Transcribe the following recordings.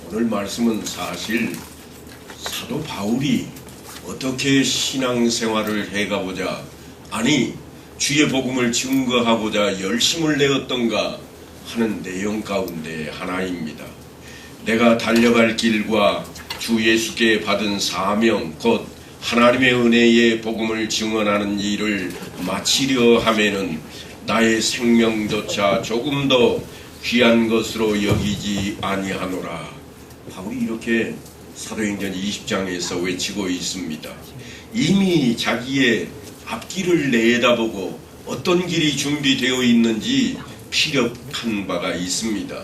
오늘 말씀은 사실 사도 바울이 어떻게 신앙생활을 해가보자, 아니 주의 복음을 증거하고자 열심을 내었던가 하는 내용 가운데 하나입니다. 내가 달려갈 길과 주 예수께 받은 사명, 곧 하나님의 은혜의 복음을 증언하는 일을 마치려 하면은 나의 생명조차 조금 더 귀한 것으로 여기지 아니하노라. 바울이 이렇게 사도행전 20장에서 외치고 있습니다. 이미 자기의 앞길을 내다보고 어떤 길이 준비되어 있는지 피력한 바가 있습니다.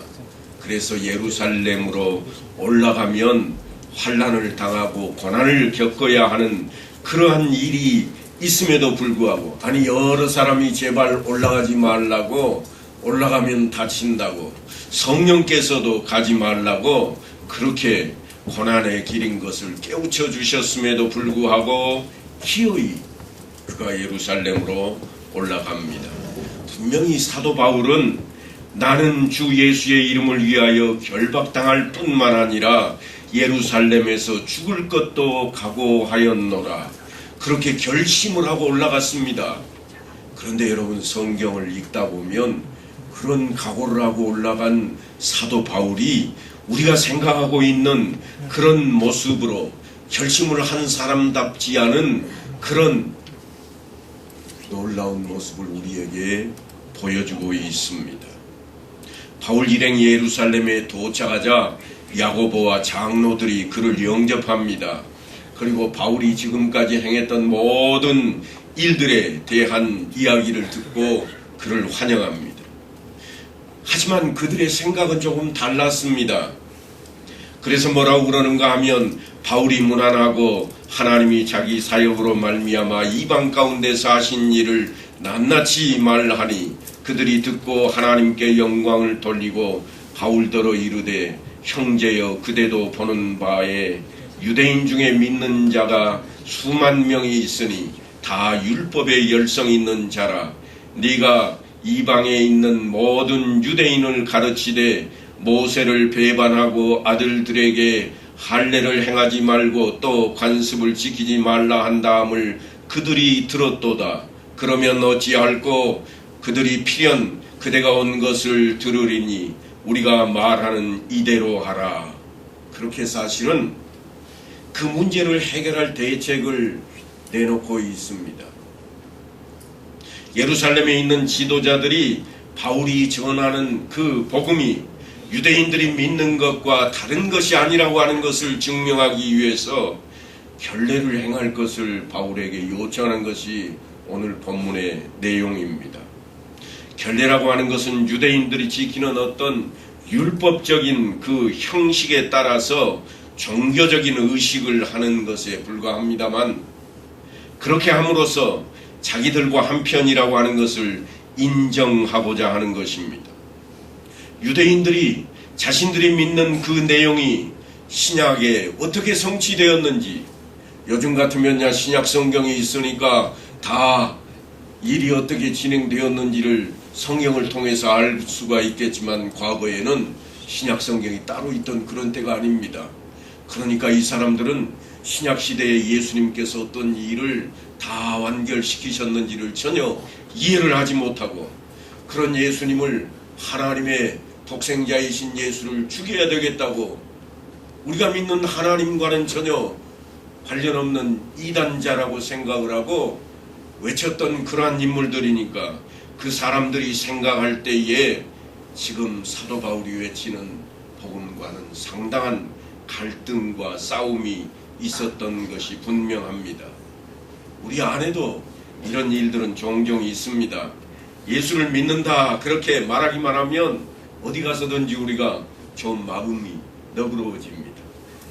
그래서 예루살렘으로 올라가면 환난을 당하고 고난을 겪어야 하는 그러한 일이 있음에도 불구하고, 아니 여러 사람이 제발 올라가지 말라고, 올라가면 다친다고, 성령께서도 가지 말라고 그렇게 고난의 길인 것을 깨우쳐 주셨음에도 불구하고 기어이 그가 예루살렘으로 올라갑니다. 분명히 사도 바울은 나는 주 예수의 이름을 위하여 결박당할 뿐만 아니라 예루살렘에서 죽을 것도 각오하였노라. 그렇게 결심을 하고 올라갔습니다. 그런데 여러분, 성경을 읽다 보면 그런 각오를 하고 올라간 사도 바울이 우리가 생각하고 있는 그런 모습으로 결심을 한 사람답지 않은 그런 놀라운 모습을 우리에게 보여주고 있습니다. 바울 일행이 예루살렘에 도착하자 야고보와 장로들이 그를 영접합니다. 그리고 바울이 지금까지 행했던 모든 일들에 대한 이야기를 듣고 그를 환영합니다. 하지만 그들의 생각은 조금 달랐습니다. 그래서 뭐라고 그러는가 하면, 바울이 무난하고 하나님이 자기 사역으로 말미암아 이방 가운데서 하신 일을 낱낱이 말하니 그들이 듣고 하나님께 영광을 돌리고 바울더러 이르되, 형제여, 그대도 보는 바에 유대인 중에 믿는 자가 수만 명이 있으니 다 율법에 열성 있는 자라. 네가 이방에 있는 모든 유대인을 가르치되 모세를 배반하고 아들들에게 할례를 행하지 말고 또 관습을 지키지 말라 한다함을 그들이 들었도다. 그러면 어찌할꼬? 그들이 필연 그대가 온 것을 들으리니 우리가 말하는 이대로 하라. 그렇게 사실은 그 문제를 해결할 대책을 내놓고 있습니다. 예루살렘에 있는 지도자들이 바울이 전하는 그 복음이 유대인들이 믿는 것과 다른 것이 아니라고 하는 것을 증명하기 위해서 결례를 행할 것을 바울에게 요청하는 것이 오늘 본문의 내용입니다. 결례라고 하는 것은 유대인들이 지키는 어떤 율법적인 그 형식에 따라서 종교적인 의식을 하는 것에 불과합니다만, 그렇게 함으로써 자기들과 한편이라고 하는 것을 인정하고자 하는 것입니다. 유대인들이 자신들이 믿는 그 내용이 신약에 어떻게 성취되었는지, 요즘 같으면 신약 성경이 있으니까 다 일이 어떻게 진행되었는지를 성경을 통해서 알 수가 있겠지만, 과거에는 신약 성경이 따로 있던 그런 때가 아닙니다. 그러니까 이 사람들은 신약 시대에 예수님께서 어떤 일을 다 완결시키셨는지를 전혀 이해를 하지 못하고, 그런 예수님을, 하나님의 독생자이신 예수를 죽여야 되겠다고, 우리가 믿는 하나님과는 전혀 관련 없는 이단자라고 생각을 하고 외쳤던 그러한 인물들이니까, 그 사람들이 생각할 때에 지금 사도 바울이 외치는 복음과는 상당한 갈등과 싸움이 있었던 것이 분명합니다. 우리 안에도 이런 일들은 종종 있습니다. 예수를 믿는다 그렇게 말하기만 하면 어디 가서든지 우리가 좀 마음이 너그러워집니다.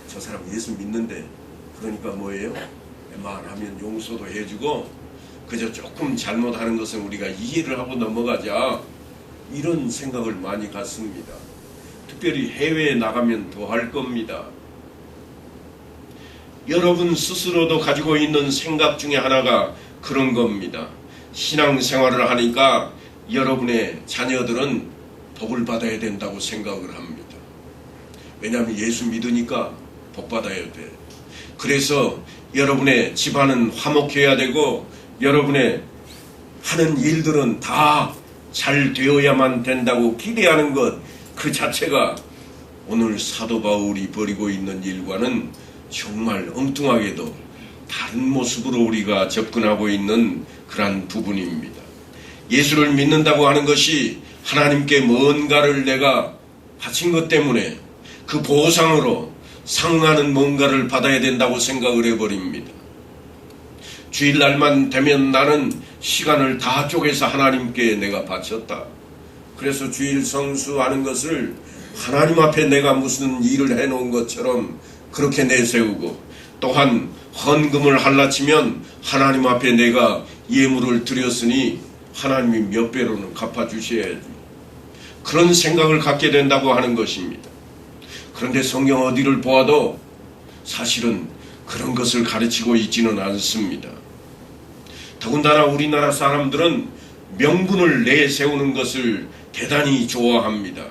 저 사람 예수 믿는데, 그러니까 뭐예요? 웬만하면 용서도 해주고 그저 조금 잘못하는 것은 우리가 이해를 하고 넘어가자, 이런 생각을 많이 갖습니다. 특별히 해외에 나가면 더 할 겁니다. 여러분 스스로도 가지고 있는 생각 중에 하나가 그런 겁니다. 신앙생활을 하니까 여러분의 자녀들은 복을 받아야 된다고 생각을 합니다. 왜냐하면 예수 믿으니까 복받아야 돼. 그래서 여러분의 집안은 화목해야 되고 여러분의 하는 일들은 다 잘 되어야만 된다고 기대하는 것 그 자체가 오늘 사도 바울이 벌이고 있는 일과는 정말 엉뚱하게도 다른 모습으로 우리가 접근하고 있는 그러한 부분입니다. 예수를 믿는다고 하는 것이 하나님께 뭔가를 내가 바친 것 때문에 그 보상으로 상응하는 뭔가를 받아야 된다고 생각을 해버립니다. 주일날만 되면 나는 시간을 다 쪼개서 하나님께 내가 바쳤다. 그래서 주일 성수하는 것을 하나님 앞에 내가 무슨 일을 해놓은 것처럼 그렇게 내세우고, 또한 헌금을 할라치면 하나님 앞에 내가 예물을 드렸으니 하나님이 몇 배로는 갚아주셔야지, 그런 생각을 갖게 된다고 하는 것입니다. 그런데 성경 어디를 보아도 사실은 그런 것을 가르치고 있지는 않습니다. 더군다나 우리나라 사람들은 명분을 내세우는 것을 대단히 좋아합니다.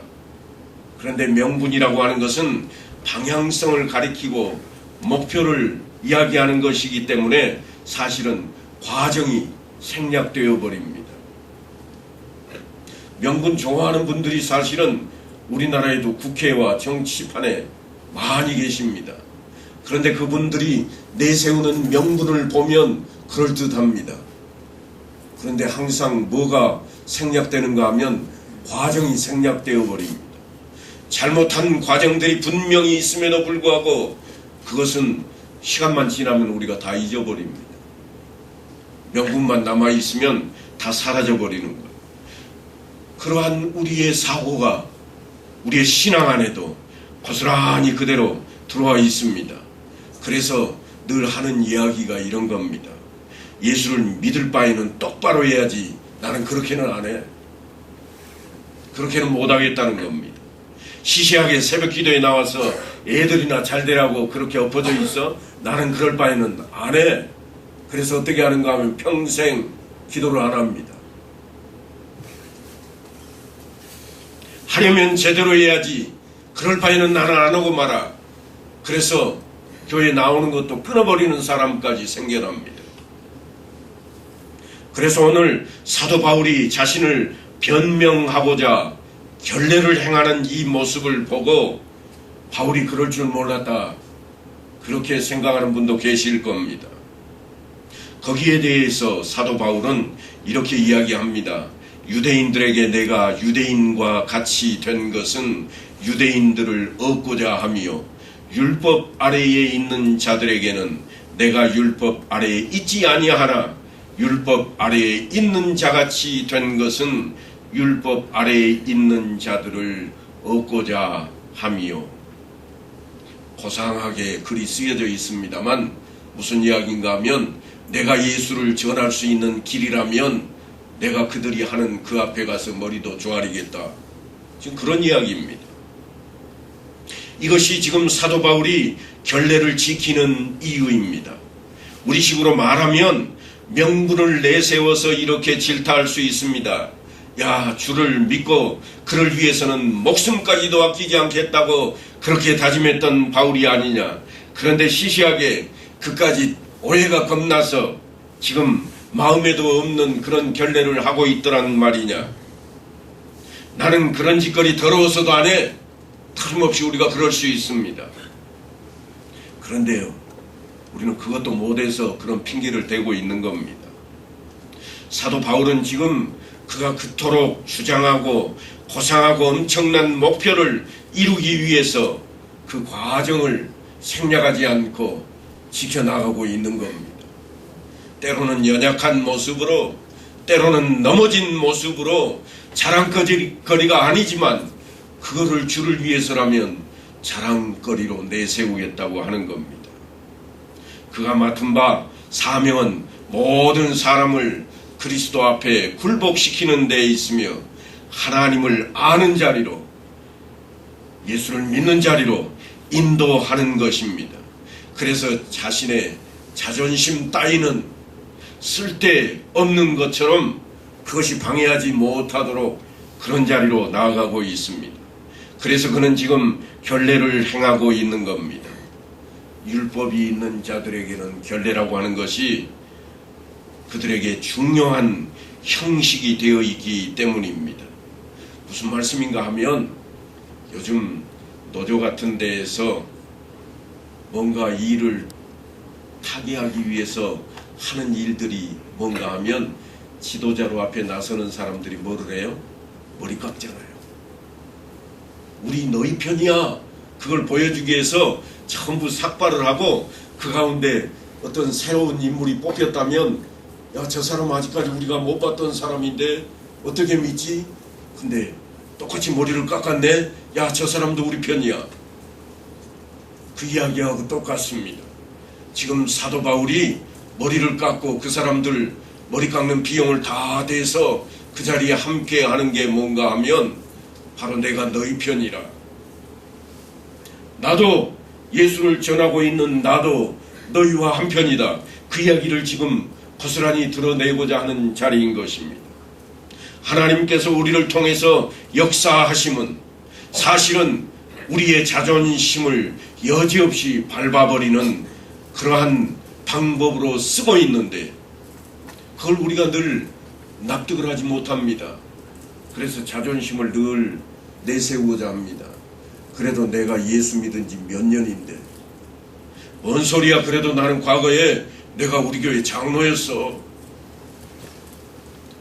그런데 명분이라고 하는 것은 방향성을 가리키고 목표를 이야기하는 것이기 때문에 사실은 과정이 생략되어 버립니다. 명분 좋아하는 분들이 사실은 우리나라에도 국회와 정치판에 많이 계십니다. 그런데 그분들이 내세우는 명분을 보면 그럴듯합니다. 그런데 항상 뭐가 생략되는가 하면 과정이 생략되어 버립니다. 잘못한 과정들이 분명히 있음에도 불구하고 그것은 시간만 지나면 우리가 다 잊어버립니다. 명분만 남아있으면 다 사라져버리는 거예요. 그러한 우리의 사고가 우리의 신앙 안에도 고스란히 그대로 들어와 있습니다. 그래서 늘 하는 이야기가 이런 겁니다. 예수를 믿을 바에는 똑바로 해야지 나는 그렇게는 안 해. 그렇게는 못하겠다는 겁니다. 시시하게 새벽 기도에 나와서 애들이나 잘 되라고 그렇게 엎어져 있어? 나는 그럴 바에는 안 해. 그래서 어떻게 하는가 하면 평생 기도를 안 합니다. 하려면 제대로 해야지. 그럴 바에는 나는 안 하고 말아. 그래서 교회 나오는 것도 끊어버리는 사람까지 생겨납니다. 그래서 오늘 사도 바울이 자신을 변명하고자 결례를 행하는 이 모습을 보고 바울이 그럴 줄 몰랐다, 그렇게 생각하는 분도 계실 겁니다. 거기에 대해서 사도 바울은 이렇게 이야기합니다. 유대인들에게 내가 유대인과 같이 된 것은 유대인들을 얻고자 하며 율법 아래에 있는 자들에게는 내가 율법 아래에 있지 아니하나 율법 아래에 있는 자같이 된 것은 율법 아래에 있는 자들을 얻고자 하며. 고상하게 글이 쓰여져 있습니다만 무슨 이야기인가 하면 내가 예수를 전할 수 있는 길이라면 내가 그들이 하는 그 앞에 가서 머리도 조아리겠다. 지금 그런 이야기입니다. 이것이 지금 사도 바울이 결례를 지키는 이유입니다. 우리식으로 말하면 명분을 내세워서 이렇게 질타할 수 있습니다. 야, 주를 믿고 그를 위해서는 목숨까지도 아끼지 않겠다고 그렇게 다짐했던 바울이 아니냐. 그런데 시시하게 그까지 오해가 겁나서 지금 마음에도 없는 그런 결례를 하고 있더란 말이냐. 나는 그런 짓거리 더러워서도 안 해. 틀림없이 우리가 그럴 수 있습니다. 그런데요, 우리는 그것도 못해서 그런 핑계를 대고 있는 겁니다. 사도 바울은 지금 그가 그토록 주장하고 고상하고 엄청난 목표를 이루기 위해서 그 과정을 생략하지 않고 지켜나가고 있는 겁니다. 때로는 연약한 모습으로, 때로는 넘어진 모습으로 자랑거리가 아니지만 그거를 주를 위해서라면 자랑거리로 내세우겠다고 하는 겁니다. 그가 맡은 바 사명은 모든 사람을 그리스도 앞에 굴복시키는 데 있으며 하나님을 아는 자리로, 예수를 믿는 자리로 인도하는 것입니다. 그래서 자신의 자존심 따위는 쓸데없는 것처럼 그것이 방해하지 못하도록 그런 자리로 나아가고 있습니다. 그래서 그는 지금 결례를 행하고 있는 겁니다. 율법이 있는 자들에게는 결례라고 하는 것이 그들에게 중요한 형식이 되어 있기 때문입니다. 무슨 말씀인가 하면 요즘 노조 같은 데에서 뭔가 일을 타개하기 위해서 하는 일들이 뭔가 하면 지도자로 앞에 나서는 사람들이 뭐를 해요? 머리 깎잖아요. 우리 너희 편이야. 그걸 보여주기 위해서 전부 삭발을 하고 그 가운데 어떤 새로운 인물이 뽑혔다면 야, 저 사람 아직까지 우리가 못 봤던 사람인데 어떻게 믿지? 근데 똑같이 머리를 깎았네? 야, 저 사람도 우리 편이야. 그 이야기하고 똑같습니다. 지금 사도 바울이 머리를 깎고 그 사람들 머리 깎는 비용을 다 대서 그 자리에 함께 하는 게 뭔가 하면 바로 내가 너희 편이라. 나도 예수를 전하고 있는 나도 너희와 한편이다. 그 이야기를 지금 고스란히 드러내고자 하는 자리인 것입니다. 하나님께서 우리를 통해서 역사하심은 사실은 우리의 자존심을 여지없이 밟아버리는 그러한 방법으로 쓰고 있는데 그걸 우리가 늘 납득을 하지 못합니다. 그래서 자존심을 늘 내세우고자 합니다. 그래도 내가 예수 믿은 지 몇 년인데 뭔 소리야. 그래도 나는 과거에 내가 우리 교회 장로였어.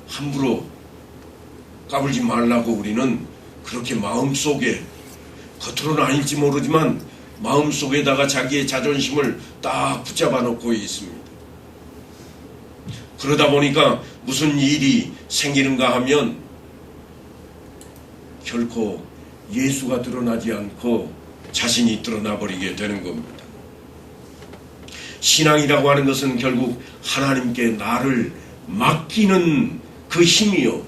함부로 까불지 말라고 우리는 그렇게 마음속에 겉으로는 아닐지 모르지만 마음속에다가 자기의 자존심을 딱 붙잡아 놓고 있습니다. 그러다 보니까 무슨 일이 생기는가 하면 결코 예수가 드러나지 않고 자신이 드러나 버리게 되는 겁니다. 신앙이라고 하는 것은 결국 하나님께 나를 맡기는 그 힘이요,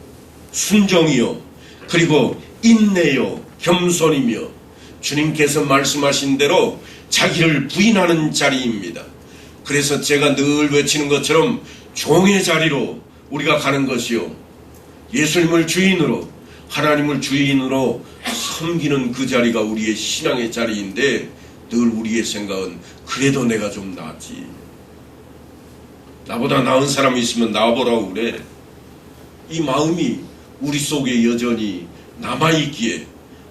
순종이요, 그리고 인내요, 겸손이며 주님께서 말씀하신 대로 자기를 부인하는 자리입니다. 그래서 제가 늘 외치는 것처럼 종의 자리로 우리가 가는 것이요, 예수님을 주인으로, 하나님을 주인으로 섬기는 그 자리가 우리의 신앙의 자리인데 늘 우리의 생각은 그래도 내가 좀 낫지. 나보다 나은 사람이 있으면 나와보라고 그래. 이 마음이 우리 속에 여전히 남아있기에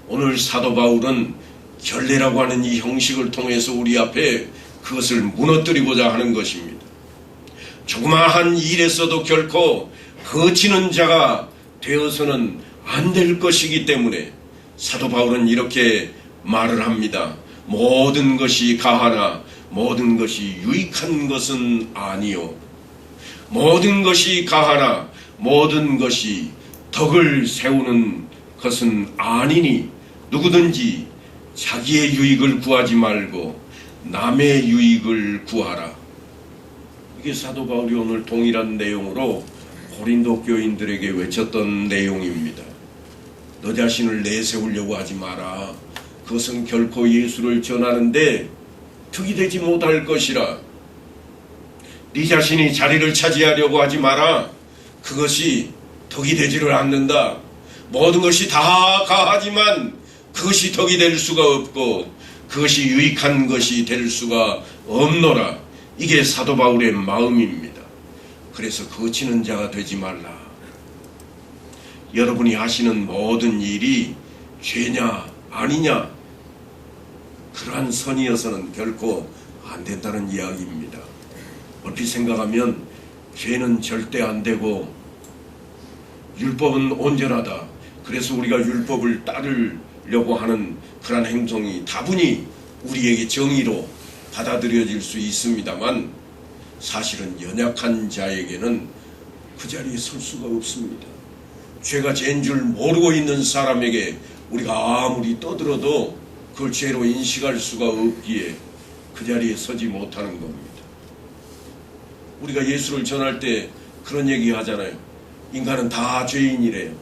오늘 사도 바울은 결례라고 하는 이 형식을 통해서 우리 앞에 그것을 무너뜨리고자 하는 것입니다. 조그마한 일에서도 결코 거치는 자가 되어서는 안 될 것이기 때문에 사도 바울은 이렇게 말을 합니다. 모든 것이 가하나 모든 것이 유익한 것은 아니요. 모든 것이 가하나 모든 것이 덕을 세우는 것은 아니니 누구든지 자기의 유익을 구하지 말고 남의 유익을 구하라. 이게 사도 바울이 오늘 동일한 내용으로 고린도 교인들에게 외쳤던 내용입니다. 너 자신을 내세우려고 하지 마라. 그것은 결코 예수를 전하는데 득이 되지 못할 것이라. 네 자신이 자리를 차지하려고 하지 마라. 그것이 덕이 되지를 않는다. 모든 것이 다 가하지만 그것이 덕이 될 수가 없고 그것이 유익한 것이 될 수가 없노라. 이게 사도 바울의 마음입니다. 그래서 거치는 자가 되지 말라. 여러분이 하시는 모든 일이 죄냐 아니냐 그러한 선이어서는 결코 안 된다는 이야기입니다. 얼핏 생각하면 죄는 절대 안 되고 율법은 온전하다. 그래서 우리가 율법을 따르려고 하는 그러한 행동이 다분히 우리에게 정의로 받아들여질 수 있습니다만 사실은 연약한 자에게는 그 자리에 설 수가 없습니다. 죄가 죄인 줄 모르고 있는 사람에게 우리가 아무리 떠들어도 그걸 죄로 인식할 수가 없기에 그 자리에 서지 못하는 겁니다. 우리가 예수를 전할 때 그런 얘기 하잖아요. 인간은 다 죄인이래요.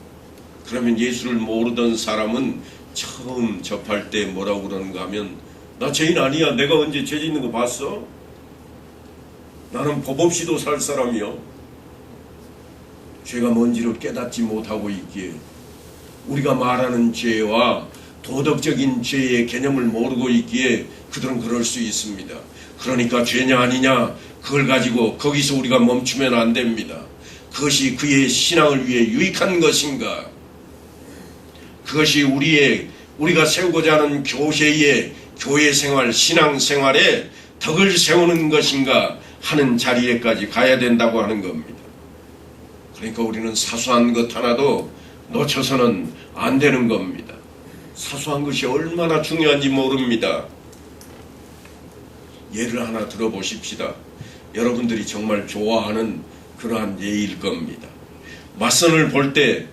그러면 예수를 모르던 사람은 처음 접할 때 뭐라고 그러는가 하면 나 죄인 아니야. 내가 언제 죄 짓는 거 봤어? 나는 법 없이도 살 사람이요. 죄가 뭔지를 깨닫지 못하고 있기에 우리가 말하는 죄와 도덕적인 죄의 개념을 모르고 있기에 그들은 그럴 수 있습니다. 그러니까 죄냐 아니냐 그걸 가지고 거기서 우리가 멈추면 안 됩니다. 그것이 그의 신앙을 위해 유익한 것인가, 그것이 우리가 세우고자 하는 교회의 교회 생활, 신앙 생활에 덕을 세우는 것인가 하는 자리에까지 가야 된다고 하는 겁니다. 그러니까 우리는 사소한 것 하나도 놓쳐서는 안 되는 겁니다. 사소한 것이 얼마나 중요한지 모릅니다. 예를 하나 들어보십시다. 여러분들이 정말 좋아하는 그러한 예일 겁니다. 맞선을 볼 때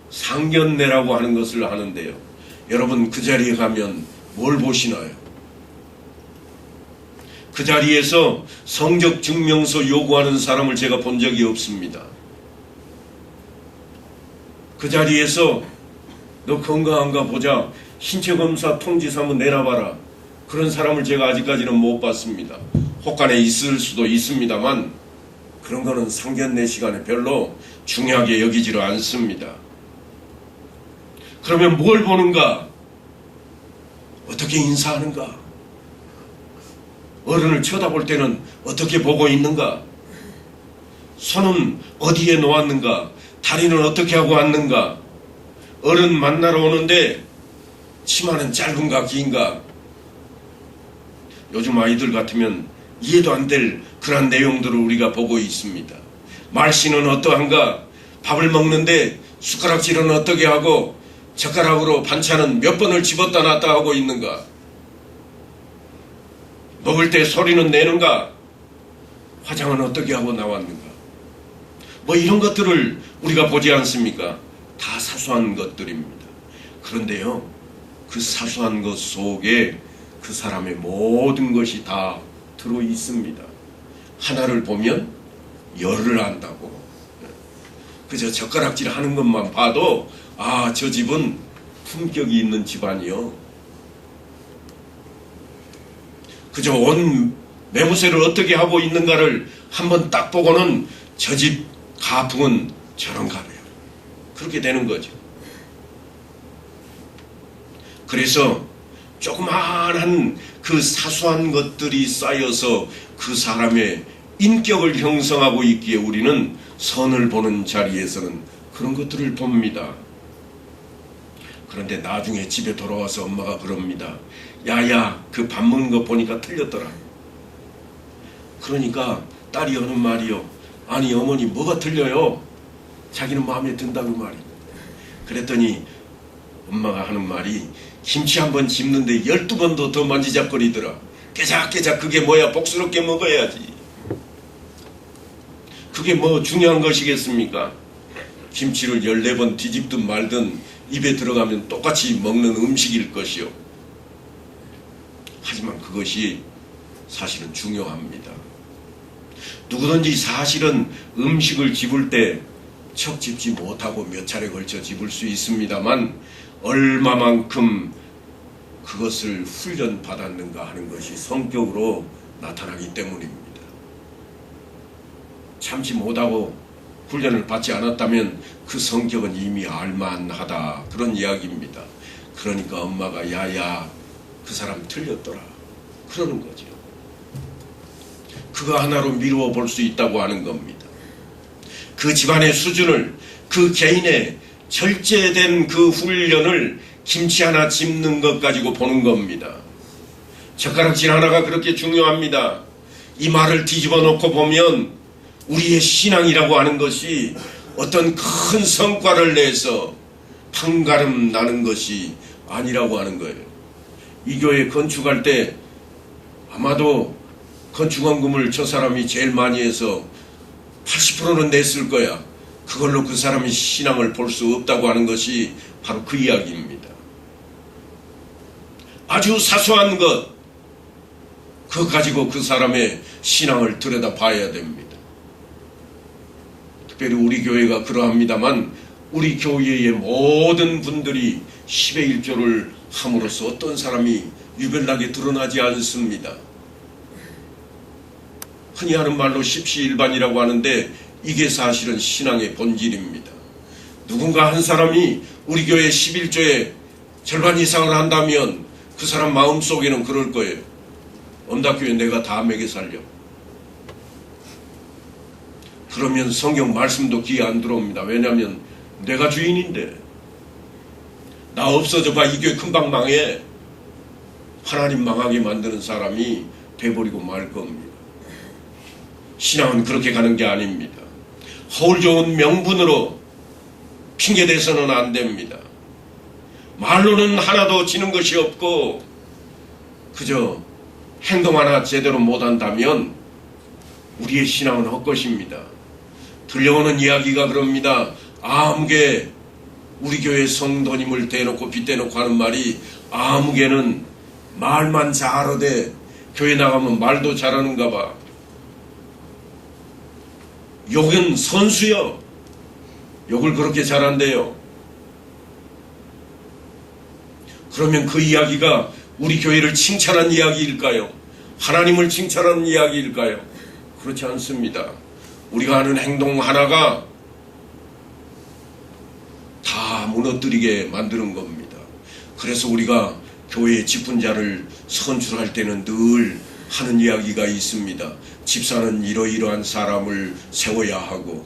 상견례라고 하는 것을 하는데요. 여러분 그 자리에 가면 뭘 보시나요? 그 자리에서 성적 증명서 요구하는 사람을 제가 본 적이 없습니다. 그 자리에서 너 건강한가 보자, 신체검사 통지서 한번 내놔봐라, 그런 사람을 제가 아직까지는 못 봤습니다. 혹간에 있을 수도 있습니다만 그런 거는 상견례 시간에 별로 중요하게 여기지를 않습니다. 그러면 뭘 보는가? 어떻게 인사하는가? 어른을 쳐다볼 때는 어떻게 보고 있는가? 손은 어디에 놓았는가? 다리는 어떻게 하고 앉는가? 어른 만나러 오는데 치마는 짧은가 긴가? 요즘 아이들 같으면 이해도 안 될 그런 내용들을 우리가 보고 있습니다. 말씨는 어떠한가? 밥을 먹는데 숟가락질은 어떻게 하고 젓가락으로 반찬은 몇 번을 집었다 놨다 하고 있는가? 먹을 때 소리는 내는가? 화장은 어떻게 하고 나왔는가? 뭐 이런 것들을 우리가 보지 않습니까? 다 사소한 것들입니다. 그런데요, 그 사소한 것 속에 그 사람의 모든 것이 다 들어 있습니다. 하나를 보면 열을 안다고. 그저 젓가락질 하는 것만 봐도 아, 저 집은 품격이 있는 집안이요. 그저 온 매무새를 어떻게 하고 있는가를 한번 딱 보고는 저 집 가풍은 저런가 봐요. 그렇게 되는 거죠. 그래서 조그마한 그 사소한 것들이 쌓여서 그 사람의 인격을 형성하고 있기에 우리는 선을 보는 자리에서는 그런 것들을 봅니다. 그런데 나중에 집에 돌아와서 엄마가 그럽니다. 야야, 그 밥 먹는 거 보니까 틀렸더라. 그러니까 딸이 하는 말이요. 아니 어머니 뭐가 틀려요? 자기는 마음에 든다고 말이요. 그랬더니 엄마가 하는 말이 김치 한번 집는데 12번도 더 만지작거리더라. 깨작깨작 그게 뭐야, 복스럽게 먹어야지. 그게 뭐 중요한 것이겠습니까? 김치를 14번 뒤집든 말든 입에 들어가면 똑같이 먹는 음식일 것이요. 하지만 그것이 사실은 중요합니다. 누구든지 사실은 음식을 집을 때 척 집지 못하고 몇 차례 걸쳐 집을 수 있습니다만 얼마만큼 그것을 훈련받았는가 하는 것이 성격으로 나타나기 때문입니다. 참지 못하고 훈련을 받지 않았다면 그 성격은 이미 알만하다, 그런 이야기입니다. 그러니까 엄마가 야야 그 사람 틀렸더라 그러는 거죠. 그거 하나로 미루어 볼 수 있다고 하는 겁니다. 그 집안의 수준을, 그 개인의 절제된 그 훈련을 김치 하나 집는 것 가지고 보는 겁니다. 젓가락질 하나가 그렇게 중요합니다. 이 말을 뒤집어 놓고 보면 우리의 신앙이라고 하는 것이 어떤 큰 성과를 내서 판가름 나는 것이 아니라고 하는 거예요. 이 교회 건축할 때 아마도 건축원금을 저 사람이 제일 많이 해서 80%는 냈을 거야. 그걸로 그 사람이 신앙을 볼 수 없다고 하는 것이 바로 그 이야기입니다. 아주 사소한 것, 그거 가지고 그 사람의 신앙을 들여다 봐야 됩니다. 특별히 우리 교회가 그러합니다만 우리 교회의 모든 분들이 10의 1조를 함으로써 어떤 사람이 유별나게 드러나지 않습니다. 흔히 하는 말로 십시일반이라고 하는데 이게 사실은 신앙의 본질입니다. 누군가 한 사람이 우리 교회 11조에 절반 이상을 한다면 그 사람 마음속에는 그럴 거예요. 엄다교회 내가 다 먹여 살려. 그러면 성경 말씀도 귀에 안 들어옵니다. 왜냐하면 내가 주인인데. 나 없어져 봐, 이 교회 금방 망해. 하나님 망하게 만드는 사람이 돼버리고 말 겁니다. 신앙은 그렇게 가는 게 아닙니다. 허울 좋은 명분으로 핑계대서는 안 됩니다. 말로는 하나도 지는 것이 없고 그저 행동 하나 제대로 못한다면 우리의 신앙은 헛것입니다. 들려오는 이야기가 그럽니다. 아무개, 우리 교회 성도님을 대놓고 빗대놓고 하는 말이, 아무개는 말만 잘하되 교회 나가면 말도 잘하는가 봐. 욕은 선수요. 욕을 그렇게 잘한대요. 그러면 그 이야기가 우리 교회를 칭찬한 이야기일까요? 하나님을 칭찬하는 이야기일까요? 그렇지 않습니다. 우리가 하는 행동 하나가 다 무너뜨리게 만드는 겁니다. 그래서 우리가 교회의 직분자를 선출할 때는 늘 하는 이야기가 있습니다. 집사는 이러이러한 사람을 세워야 하고,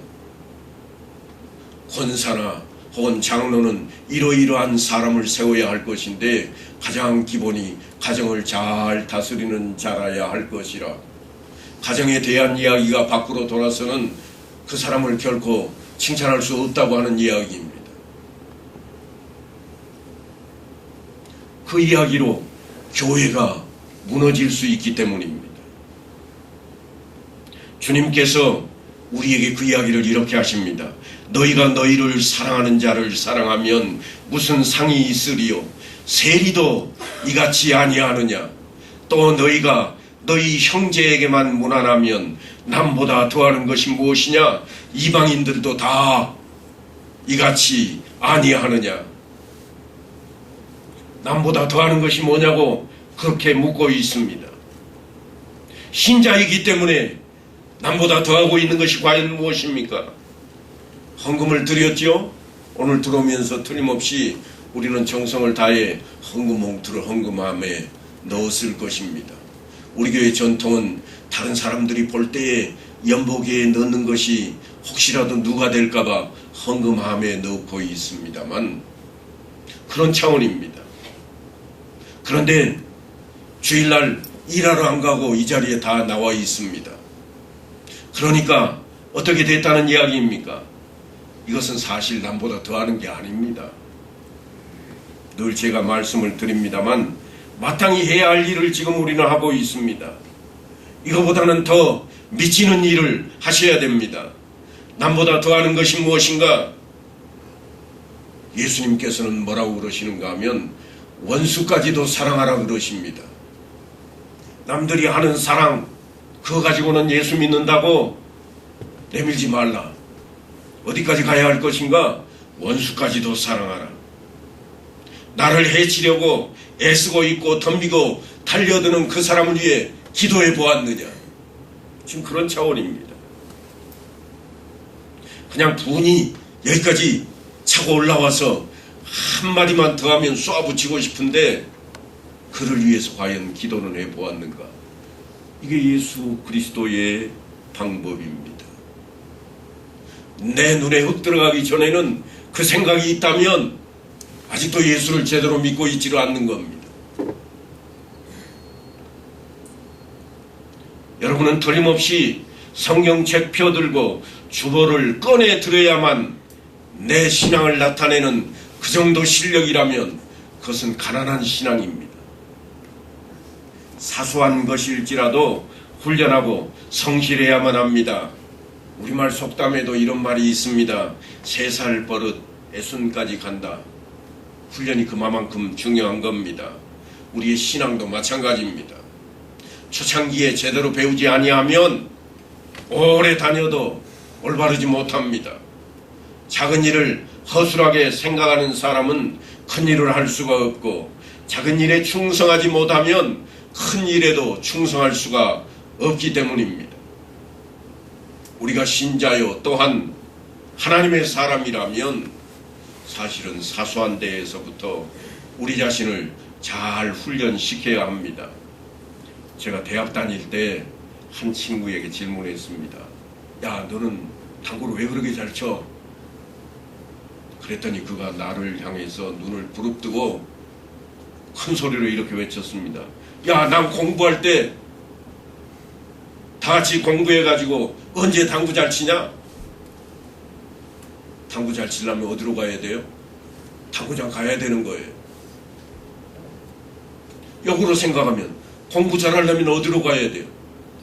권사나 혹은 장로는 이러이러한 사람을 세워야 할 것인데, 가장 기본이 가정을 잘 다스리는 자라야 할 것이라. 가정에 대한 이야기가 밖으로 돌아서는 그 사람을 결코 칭찬할 수 없다고 하는 이야기입니다. 그 이야기로 교회가 무너질 수 있기 때문입니다. 주님께서 우리에게 그 이야기를 이렇게 하십니다. 너희가 너희를 사랑하는 자를 사랑하면 무슨 상이 있으리요? 세리도 이같이 아니하느냐? 또 너희가 너희 형제에게만 무난하면 남보다 더하는 것이 무엇이냐? 이방인들도 다 이같이 아니하느냐? 남보다 더하는 것이 뭐냐고 그렇게 묻고 있습니다. 신자이기 때문에 남보다 더하고 있는 것이 과연 무엇입니까? 헌금을 드렸죠? 오늘 들어오면서 틀림없이 우리는 정성을 다해 헌금 봉투를 헌금함에 넣었을 것입니다. 우리 교회 전통은 다른 사람들이 볼 때에 연보기에 넣는 것이 혹시라도 누가 될까봐 헌금함에 넣고 있습니다만, 그런 차원입니다. 그런데 주일날 일하러 안 가고 이 자리에 다 나와 있습니다. 그러니까 어떻게 됐다는 이야기입니까? 이것은 사실 남보다 더하는 게 아닙니다. 늘 제가 말씀을 드립니다만 마땅히 해야 할 일을 지금 우리는 하고 있습니다. 이거보다는 더 미치는 일을 하셔야 됩니다. 남보다 더하는 것이 무엇인가? 예수님께서는 뭐라고 그러시는가 하면 원수까지도 사랑하라 그러십니다. 남들이 하는 사랑, 그거 가지고는 예수 믿는다고 내밀지 말라. 어디까지 가야 할 것인가? 원수까지도 사랑하라. 나를 해치려고 애쓰고 있고 덤비고 달려드는 그 사람을 위해 기도해 보았느냐? 지금 그런 차원입니다. 그냥 분이 여기까지 차고 올라와서 한마디만 더 하면 쏴붙이고 싶은데 그를 위해서 과연 기도는 해보았는가? 이게 예수 그리스도의 방법입니다. 내 눈에 흙 들어가기 전에는 그 생각이 있다면 아직도 예수를 제대로 믿고 있지를 않는 겁니다. 여러분은 틀림없이 성경책 펴들고 주보를 꺼내 들어야만 내 신앙을 나타내는 그 정도 실력이라면 그것은 가난한 신앙입니다. 사소한 것일지라도 훈련하고 성실해야만 합니다. 우리말 속담에도 이런 말이 있습니다. 3살 버릇 애순까지 간다. 훈련이 그만큼 중요한 겁니다. 우리의 신앙도 마찬가지입니다. 초창기에 제대로 배우지 아니하면 오래 다녀도 올바르지 못합니다. 작은 일을 허술하게 생각하는 사람은 큰 일을 할 수가 없고, 작은 일에 충성하지 못하면 큰 일에도 충성할 수가 없기 때문입니다. 우리가 신자요 또한 하나님의 사람이라면 사실은 사소한 데에서부터 우리 자신을 잘 훈련시켜야 합니다. 제가 대학 다닐 때 한 친구에게 질문했습니다. 야, 너는 당구를 왜 그렇게 잘 쳐? 그랬더니 그가 나를 향해서 눈을 부릅뜨고 큰 소리로 이렇게 외쳤습니다. 야, 난 공부할 때 다 같이 공부해가지고 언제 당구 잘 치냐? 당구 잘 치려면 어디로 가야 돼요? 당구장 가야 되는 거예요. 역으로 생각하면 공부 잘하려면 어디로 가야 돼요?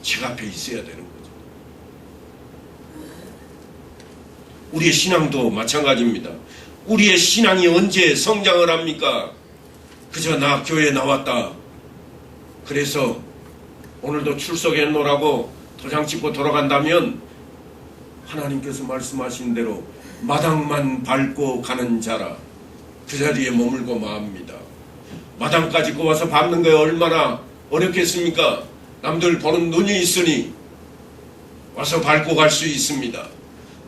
책 앞에 있어야 되는 거죠. 우리의 신앙도 마찬가지입니다. 우리의 신앙이 언제 성장을 합니까? 그저 나 교회 나왔다, 그래서 오늘도 출석했노라고 도장 찍고 돌아간다면 하나님께서 말씀하신 대로 마당만 밟고 가는 자라 그 자리에 머물고 맙니다. 마당까지 와서 밟는 게 얼마나 어렵겠습니까? 남들 보는 눈이 있으니 와서 밟고 갈 수 있습니다.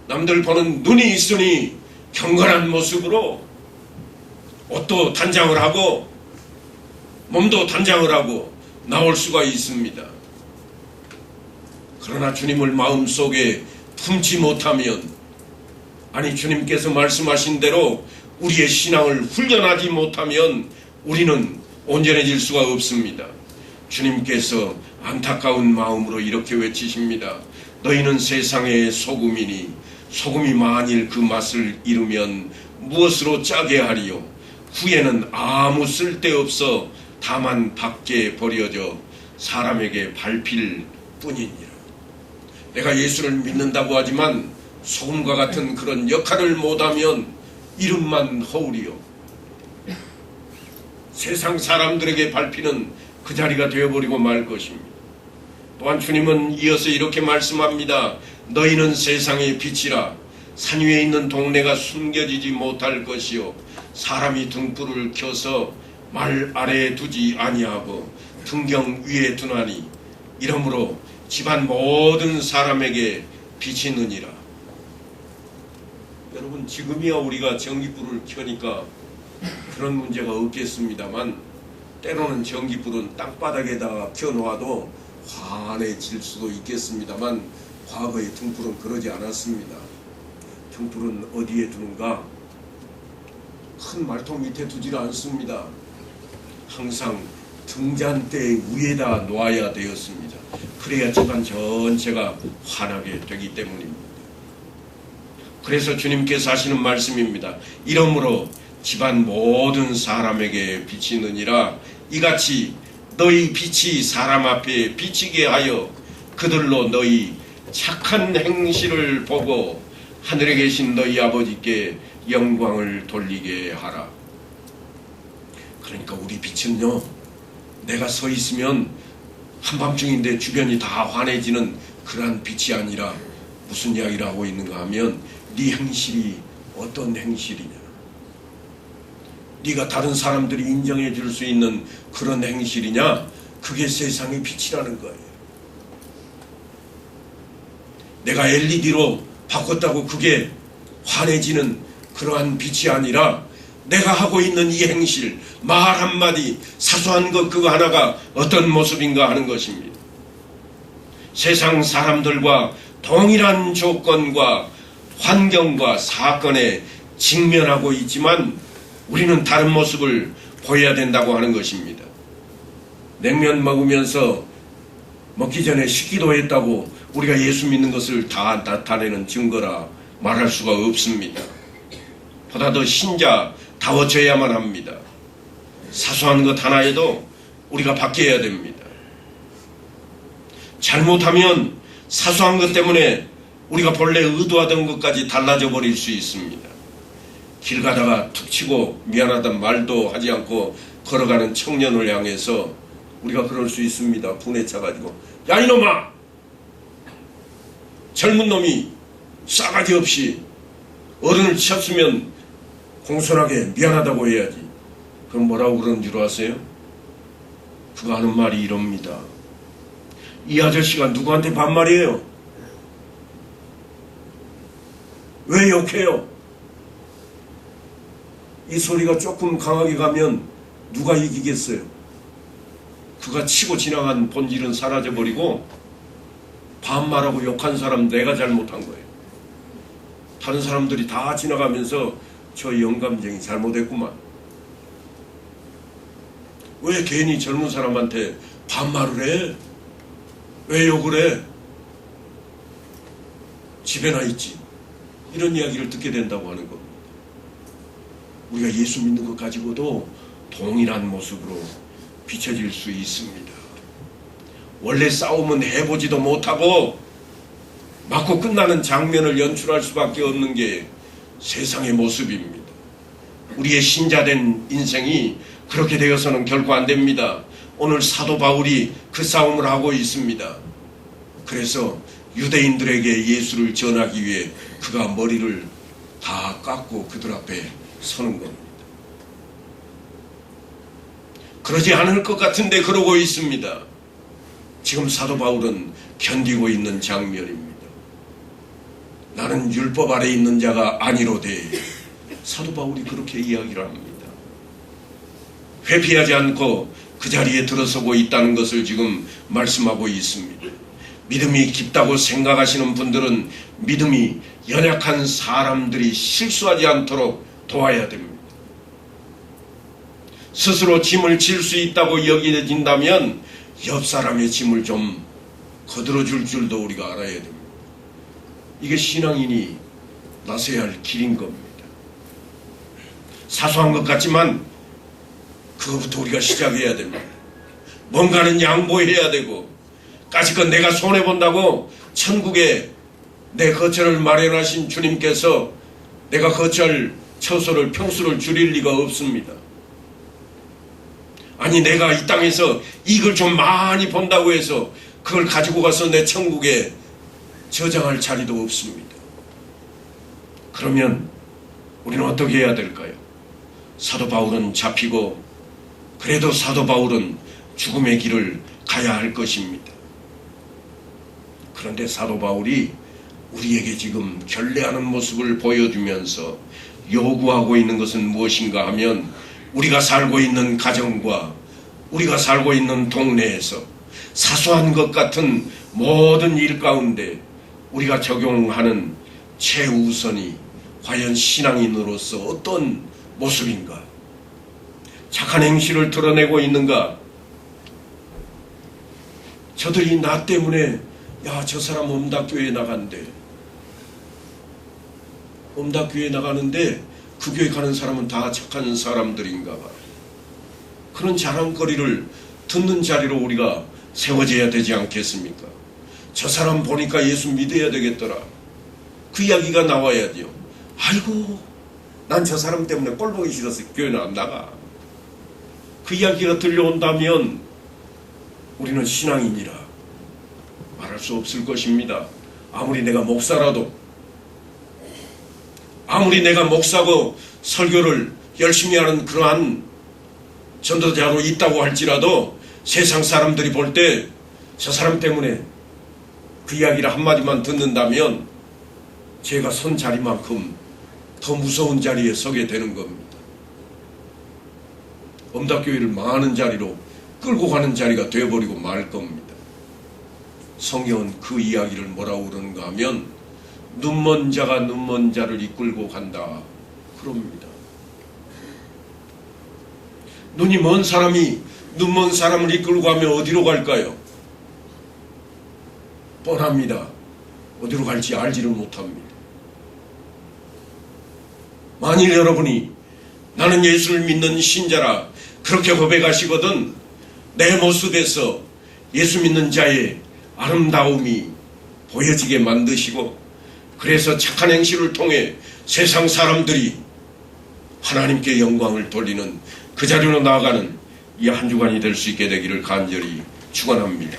남들 보는 눈이 있으니 경건한 모습으로 옷도 단장을 하고 몸도 단장을 하고 나올 수가 있습니다. 그러나 주님을 마음속에 품지 못하면, 아니 주님께서 말씀하신 대로 우리의 신앙을 훈련하지 못하면 우리는 온전해질 수가 없습니다. 주님께서 안타까운 마음으로 이렇게 외치십니다. 너희는 세상의 소금이니 소금이 만일 그 맛을 잃으면 무엇으로 짜게 하리요? 후에는 아무 쓸데없어 다만 밖에 버려져 사람에게 밟힐 뿐이니라. 내가 예수를 믿는다고 하지만 소금과 같은 그런 역할을 못하면 이름만 허울이요, 세상 사람들에게 밟히는 그 자리가 되어버리고 말 것입니다. 또한 주님은 이어서 이렇게 말씀합니다. 너희는 세상의 빛이라. 산 위에 있는 동네가 숨겨지지 못할 것이요, 사람이 등불을 켜서 말 아래에 두지 아니하고 등경 위에 두나니 이러므로 집안 모든 사람에게 비치느니라. 여러분, 지금이야 우리가 전기불을 켜니까 그런 문제가 없겠습니다만 때로는 전기불은 땅바닥에다가 켜놓아도 환해질 수도 있겠습니다만 과거의 등불은 그러지 않았습니다. 등불은 어디에 두는가? 큰 말통 밑에 두질 않습니다. 항상 등잔대 위에다 놓아야 되었습니다. 그래야 집안 전체가 환하게 되기 때문입니다. 그래서 주님께서 하시는 말씀입니다. 이러므로 집안 모든 사람에게 비치느니라. 이같이 너희 빛이 사람 앞에 비치게 하여 그들로 너희 착한 행실을 보고 하늘에 계신 너희 아버지께 영광을 돌리게 하라. 그러니까 우리 빛은요, 내가 서 있으면 한밤중인데 주변이 다 환해지는 그러한 빛이 아니라 무슨 이야기를 하고 있는가 하면 네 행실이 어떤 행실이냐, 네가 다른 사람들이 인정해 줄 수 있는 그런 행실이냐, 그게 세상의 빛이라는 거예요. 내가 LED로 바꿨다고 그게 환해지는 그러한 빛이 아니라 내가 하고 있는 이 행실, 말 한마디, 사소한 것 그거 하나가 어떤 모습인가 하는 것입니다. 세상 사람들과 동일한 조건과 환경과 사건에 직면하고 있지만 우리는 다른 모습을 보여야 된다고 하는 것입니다. 냉면 먹으면서 먹기 전에 식기도 했다고 우리가 예수 믿는 것을 다 나타내는 증거라 말할 수가 없습니다. 보다 더 신자다워져야만 합니다. 사소한 것 하나에도 우리가 바뀌어야 됩니다. 잘못하면 사소한 것 때문에 우리가 본래 의도하던 것까지 달라져 버릴 수 있습니다. 길 가다가 툭 치고 미안하단 말도 하지 않고 걸어가는 청년을 향해서 우리가 그럴 수 있습니다. 분에 차가지고, 야 이놈아, 젊은 놈이 싸가지 없이 어른을 쳤으면 공손하게 미안하다고 해야지. 그럼 뭐라고 그러는 줄 아세요? 그가 하는 말이 이럽니다. 이 아저씨가 누구한테 반말이에요? 왜 욕해요? 이 소리가 조금 강하게 가면 누가 이기겠어요? 그가 치고 지나간 본질은 사라져버리고 반말하고 욕한 사람 내가 잘못한 거예요. 다른 사람들이 다 지나가면서 저 영감쟁이 잘못했구만. 왜 괜히 젊은 사람한테 반말을 해? 왜 욕을 해? 집에나 있지. 이런 이야기를 듣게 된다고 하는 겁니다. 우리가 예수 믿는 것 가지고도 동일한 모습으로 비춰질 수 있습니다. 원래 싸움은 해보지도 못하고 맞고 끝나는 장면을 연출할 수밖에 없는 게 세상의 모습입니다. 우리의 신자된 인생이 그렇게 되어서는 결코 안 됩니다. 오늘 사도 바울이 그 싸움을 하고 있습니다. 그래서 유대인들에게 예수를 전하기 위해 그가 머리를 다 깎고 그들 앞에 서는 겁니다. 그러지 않을 것 같은데 그러고 있습니다. 지금 사도 바울은 견디고 있는 장면입니다. 나는 율법 아래 있는 자가 아니로되, 사도 바울이 그렇게 이야기를 합니다. 회피하지 않고 그 자리에 들어서고 있다는 것을 지금 말씀하고 있습니다. 믿음이 깊다고 생각하시는 분들은 믿음이 연약한 사람들이 실수하지 않도록 도와야 됩니다. 스스로 짐을 질 수 있다고 여겨진다면 옆 사람의 짐을 좀 거들어줄 줄도 우리가 알아야 됩니다. 이게 신앙인이 나서야 할 길인 겁니다. 사소한 것 같지만 그것부터 우리가 시작해야 됩니다. 뭔가는 양보해야 되고, 까짓것 내가 손해본다고 천국에 내 거처를 마련하신 주님께서 내가 거처를 처소를 평수를 줄일 리가 없습니다. 아니 내가 이 땅에서 이익을 좀 많이 본다고 해서 그걸 가지고 가서 내 천국에 저장할 자리도 없습니다. 그러면 우리는 어떻게 해야 될까요? 사도 바울은 잡히고, 그래도 사도 바울은 죽음의 길을 가야 할 것입니다. 그런데 사도 바울이 우리에게 지금 결례하는 모습을 보여주면서 요구하고 있는 것은 무엇인가 하면, 우리가 살고 있는 가정과 우리가 살고 있는 동네에서 사소한 것 같은 모든 일 가운데 우리가 적용하는 최우선이 과연 신앙인으로서 어떤 모습인가? 착한 행실을 드러내고 있는가? 저들이 나 때문에 야, 저 사람 엄다교회에 나간대. 엄다교회에 나가는데 그 교회 가는 사람은 다 착한 사람들인가 봐. 그런 자랑거리를 듣는 자리로 우리가 세워져야 되지 않겠습니까? 저 사람 보니까 예수 믿어야 되겠더라. 그 이야기가 나와야죠. 아이고, 난 저 사람 때문에 꼴 보기 싫어서 교회는 안 나가. 그 이야기가 들려온다면 우리는 신앙인이라 말할 수 없을 것입니다. 아무리 내가 목사라도, 아무리 내가 목사고 설교를 열심히 하는 그러한 전도자로 있다고 할지라도 세상 사람들이 볼 때 저 사람 때문에 그 이야기를 한마디만 듣는다면 제가 선 자리만큼 더 무서운 자리에 서게 되는 겁니다. 엄다교회를 망하는 자리로 끌고 가는 자리가 되어버리고 말 겁니다. 성경은 그 이야기를 뭐라고 그러는가 하면 눈먼 자가 눈먼 자를 이끌고 간다 그럽니다. 눈이 먼 사람이 눈먼 사람을 이끌고 가면 어디로 갈까요? 뻔합니다. 어디로 갈지 알지를 못합니다. 만일 여러분이 나는 예수를 믿는 신자라 그렇게 고백하시거든 내 모습에서 예수 믿는 자의 아름다움이 보여지게 만드시고, 그래서 착한 행실을 통해 세상 사람들이 하나님께 영광을 돌리는 그 자리로 나아가는 이 한 주간이 될 수 있게 되기를 간절히 축원합니다.